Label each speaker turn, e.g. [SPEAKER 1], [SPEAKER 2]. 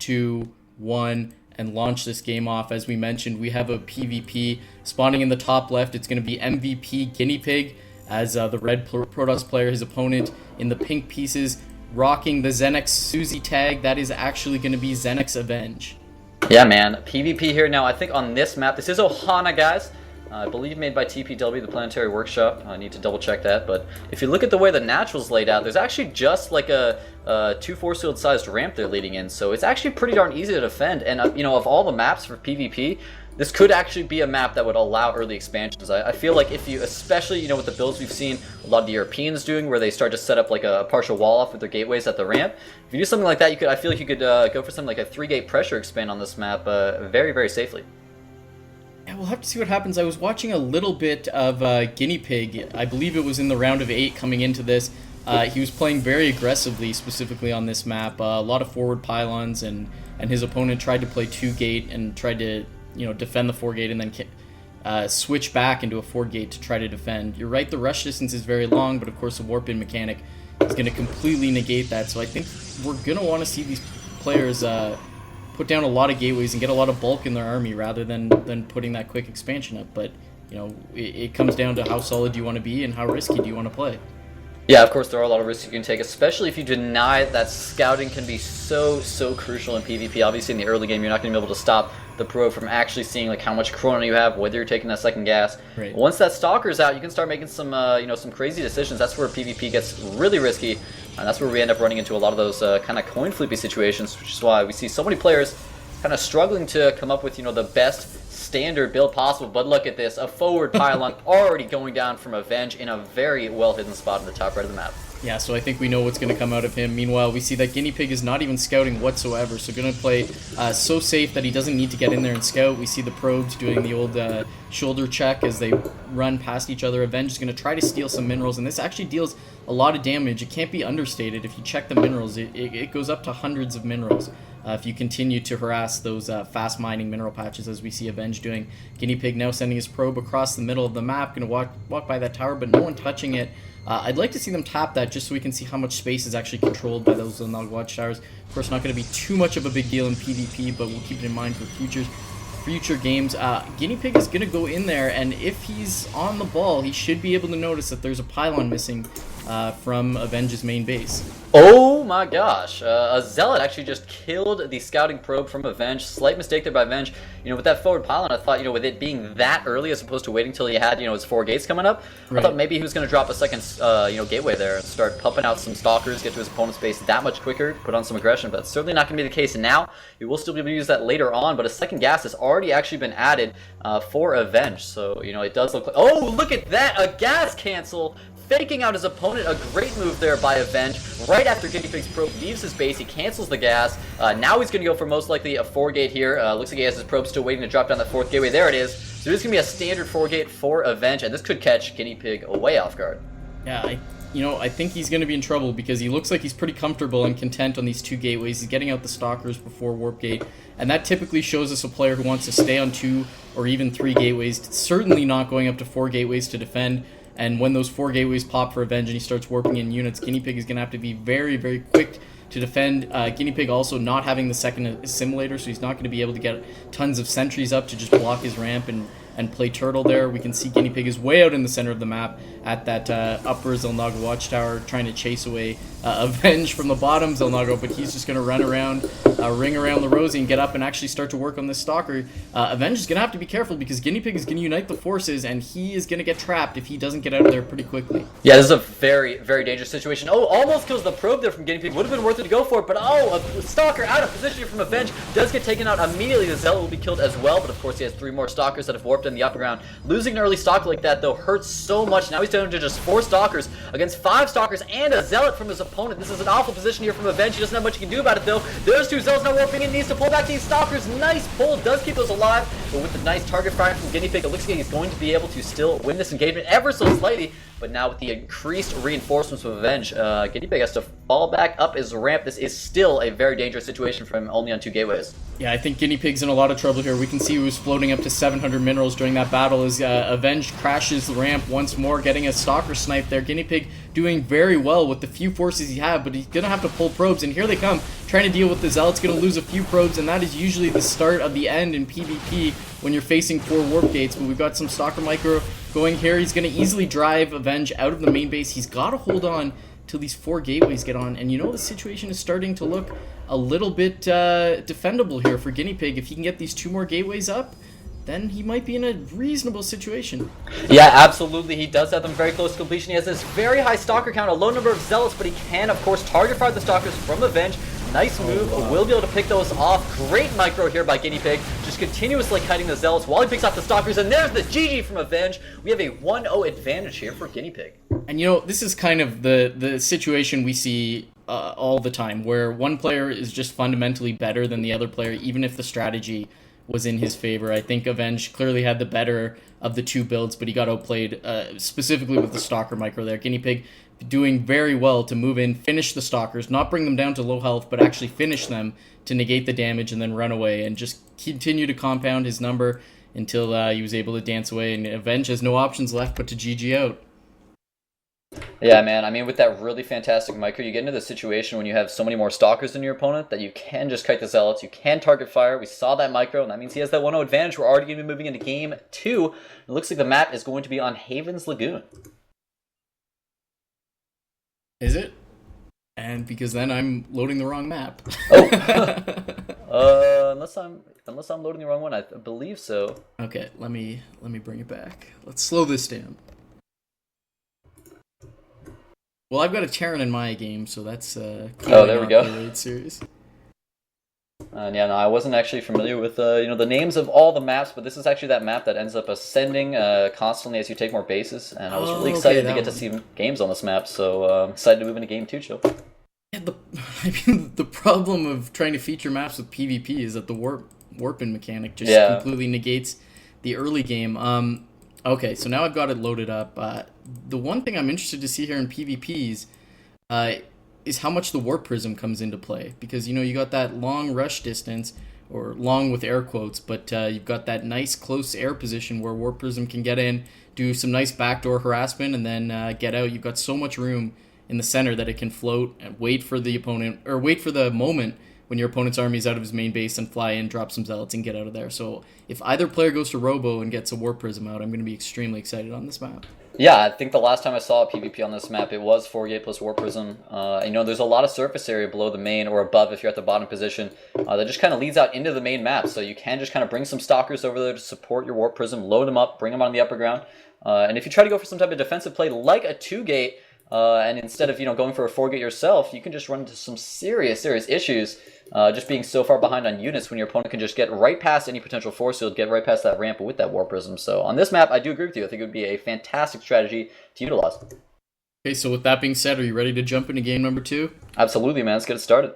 [SPEAKER 1] 2, 1, and launch this game off. As we mentioned, we have a PvP spawning in the top left. It's going to be MVPGuineaPig as the red Protoss player, his opponent in the pink pieces, rocking the ZeNEXSuzy tag. That is actually going to be ZeNEXAvenge.
[SPEAKER 2] Yeah, man. PvP here now. I think on this map, this is Ohana, guys. I believe made by TPW, the Planetary Workshop. I need to double check that, but if you look at the way the natural's laid out, there's actually just like a 2 force field sized ramp they're leading in, so it's actually pretty darn easy to defend. And you know, of all the maps for PvP, this could actually be a map that would allow early expansions. I feel like if you, especially, you know, with the builds we've seen a lot of the Europeans doing, where they start to set up like a partial wall off with their gateways at the ramp, if you do something like that, you could, I feel like you could go for something like a 3-gate pressure expand on this map very, very safely.
[SPEAKER 1] Yeah, we'll have to see what happens. I was watching a little bit of Guineapig. I believe it was in the round of 8 coming into this. He was playing very aggressively, specifically on this map. A lot of forward pylons, and his opponent tried to play 2-gate and tried to, you know, defend the 4-gate and then switch back into a 4-gate to try to defend. You're right, the rush distance is very long, but of course the warp-in mechanic is going to completely negate that. So I think we're going to want to see these players put down a lot of gateways and get a lot of bulk in their army rather than putting that quick expansion up. But, you know, it comes down to how solid do you want to be and how risky do you want to play.
[SPEAKER 2] Yeah, of course, there are a lot of risks you can take, especially if you deny that scouting can be so crucial in PvP. Obviously, in the early game, you're not going to be able to stop the pro from actually seeing like how much chrono you have, whether you're taking that second gas.
[SPEAKER 1] Right.
[SPEAKER 2] Once that stalker's out, you can start making some, you know, some crazy decisions. That's where PvP gets really risky, and that's where we end up running into a lot of those kind of coin flippy situations, which is why we see so many players kind of struggling to come up with, you know, the best standard build possible. But look at this, a forward pylon already going down from Avenge in a very well hidden spot in the top right of the map.
[SPEAKER 1] Yeah, so I think we know what's going to come out of him. Meanwhile, we see that Guineapig is not even scouting whatsoever, so going to play so safe that he doesn't need to get in there and scout. We see the probes doing the old shoulder check as they run past each other. Avenge is going to try to steal some minerals, and this actually deals a lot of damage. It can't be understated. If you check the minerals, it goes up to hundreds of minerals if you continue to harass those fast mining mineral patches, as we see Avenge doing. Guineapig now sending his probe across the middle of the map, going to walk by that tower, but no one touching it. I'd like to see them tap that just so we can see how much space is actually controlled by those Nog watchtowers. Of course, not going to be too much of a big deal in PvP, but we'll keep it in mind for future games. Guineapig is going to go in there, and if he's on the ball, he should be able to notice that there's a pylon missing from Avenge's main base.
[SPEAKER 2] Oh my gosh, a Zealot actually just killed the scouting probe from Avenge. Slight mistake there by Avenge. You know, with that forward pylon, I thought, you know, with it being that early as opposed to waiting till he had, you know, his 4 gates coming up, right, I thought maybe he was going to drop a second, you know, gateway there and start pumping out some stalkers, get to his opponent's base that much quicker, put on some aggression, but that's certainly not going to be the case now. You will still be able to use that later on, but a second gas has already actually been added for Avenge, so, you know, it does look like... Oh, look at that! A gas cancel! Faking out his opponent, a great move there by Avenge. Right after Guineapig's probe leaves his base, he cancels the gas. Now he's going to go for most likely a 4-gate here. Looks like he has his probe still waiting to drop down that 4th gateway. There it is. So there's going to be a standard 4-gate for Avenge, and this could catch Guineapig way off guard.
[SPEAKER 1] Yeah, I think he's going to be in trouble because he looks like he's pretty comfortable and content on these 2 gateways. He's getting out the stalkers before Warp Gate, and that typically shows us a player who wants to stay on 2 or even 3 gateways, certainly not going up to 4 gateways to defend. And when those 4 gateways pop for Avenge and he starts warping in units, Guineapig is going to have to be very, very quick to defend. Guineapig also not having the second assimilator, so he's not going to be able to get tons of sentries up to just block his ramp and play turtle there. We can see Guineapig is way out in the center of the map at that upper Xel'Naga watchtower trying to chase away Avenge from the bottom Xel'Naga, but he's just going to run around, ring around the Rosie and get up and actually start to work on this stalker. Avenge is going to have to be careful because Guineapig is going to unite the forces and he is going to get trapped if he doesn't get out of there pretty quickly.
[SPEAKER 2] Yeah, this is a very, very dangerous situation. Oh, almost kills the probe there from Guineapig. Would have been worth it to go for it, but oh, a stalker out of position here from Avenge does get taken out immediately. The Zealot will be killed as well, but of course he has 3 more stalkers that have warped in the upper ground. Losing an early stalker like that, though, hurts so much. Now he's down to just 4 stalkers against 5 stalkers and a Zealot from his opponent. This is an awful position here from Avenge. He doesn't have much he can do about it, though. There's 2 Zealots now warping in. Needs to pull back these stalkers. Nice pull. Does keep those alive, but with the nice target fire from Guineapig, it looks like he's going to be able to still win this engagement ever so slightly. But now with the increased reinforcements from Avenge, Guineapig has to fall back up his ramp. This is still a very dangerous situation for him, only on 2 gateways.
[SPEAKER 1] Yeah, I think Guineapig's in a lot of trouble here. We can see he was floating up to 700 minerals during that battle as Avenge crashes the ramp once more, getting a stalker snipe there. Guineapig doing very well with the few forces he have, but he's going to have to pull probes, and here they come, trying to deal with the Zealot's going to lose a few probes, and that is usually the start of the end in PvP when you're facing 4 warp gates. But we've got some Stalker Micro going here. He's going to easily drive Avenge out of the main base. He's got to hold on till these 4 gateways get on, and you know the situation is starting to look a little bit defendable here for Guineapig. If he can get these 2 more gateways up, then he might be in a reasonable situation.
[SPEAKER 2] Yeah, absolutely. He does have them very close to completion. He has this very high Stalker count, a low number of Zealots, but he can, of course, target fire the Stalkers from Avenge. Nice move.
[SPEAKER 1] Oh, wow.
[SPEAKER 2] Will be able to pick those off. Great micro here by Guineapig. Just continuously kiting the Zealots while he picks off the Stalkers. And there's the GG from Avenge. We have a 1-0 advantage here for Guineapig.
[SPEAKER 1] And you know, this is kind of the situation we see all the time, where one player is just fundamentally better than the other player, even if the strategy was in his favor. I think Avenge clearly had the better of the 2 builds, but he got outplayed, specifically with the Stalker Micro there. Guineapig doing very well to move in, finish the Stalkers, not bring them down to low health, but actually finish them to negate the damage and then run away and just continue to compound his number until he was able to dance away, and Avenge has no options left but to GG out.
[SPEAKER 2] Yeah, man. I mean, with that really fantastic micro, you get into the situation when you have so many more Stalkers than your opponent that you can just kite the Zealots, you can target fire. We saw that micro, and that means he has that 1-0 advantage. We're already going to be moving into game 2. It looks like the map is going to be on Haven's Lagoon.
[SPEAKER 1] Is it? And because then I'm loading the wrong map.
[SPEAKER 2] Oh, unless I'm loading the wrong one, I believe so.
[SPEAKER 1] Okay, let me bring it back. Let's slow this down. Well, I've got a Terran in my game, so that's
[SPEAKER 2] oh, there we go.
[SPEAKER 1] The raid series.
[SPEAKER 2] And yeah, no, I wasn't actually familiar with the names of all the maps, but this is actually that map that ends up ascending constantly as you take more bases. And I was really excited to get to see games on this map, so excited to move into game 2, Chill.
[SPEAKER 1] Yeah, the problem of trying to feature maps with PvP is that the warping mechanic just completely negates the early game. Okay, so now I've got it loaded up. The one thing I'm interested to see here in PvPs is how much the warp prism comes into play, because you know you got that long rush distance, or long with air quotes, but you've got that nice close air position where warp prism can get in, do some nice backdoor harassment, and then get out. You've got so much room in the center that it can float and wait for the opponent, or wait for the moment when your opponent's army is out of his main base and fly in, drop some Zealots, and get out of there. So if either player goes to Robo and gets a warp prism out, I'm going to be extremely excited on this map.
[SPEAKER 2] Yeah, I think the last time I saw a PvP on this map, it was 4-gate plus Warp Prism. You know, there's a lot of surface area below the main or above if you're at the bottom position that just kind of leads out into the main map. So you can just kind of bring some Stalkers over there to support your Warp Prism, load them up, bring them on the upper ground. And if you try to go for some type of defensive play like a 2-gate, and instead of going for a 4-gate yourself, you can just run into some serious issues. Just being so far behind on units when your opponent can just get right past any potential force field, get right past that ramp with that Warp Prism. So on this map, I do agree with you. I think it would be a fantastic strategy to utilize.
[SPEAKER 1] Okay, so with that being said, are you ready to jump into game number 2?
[SPEAKER 2] Absolutely, man. Let's get it started.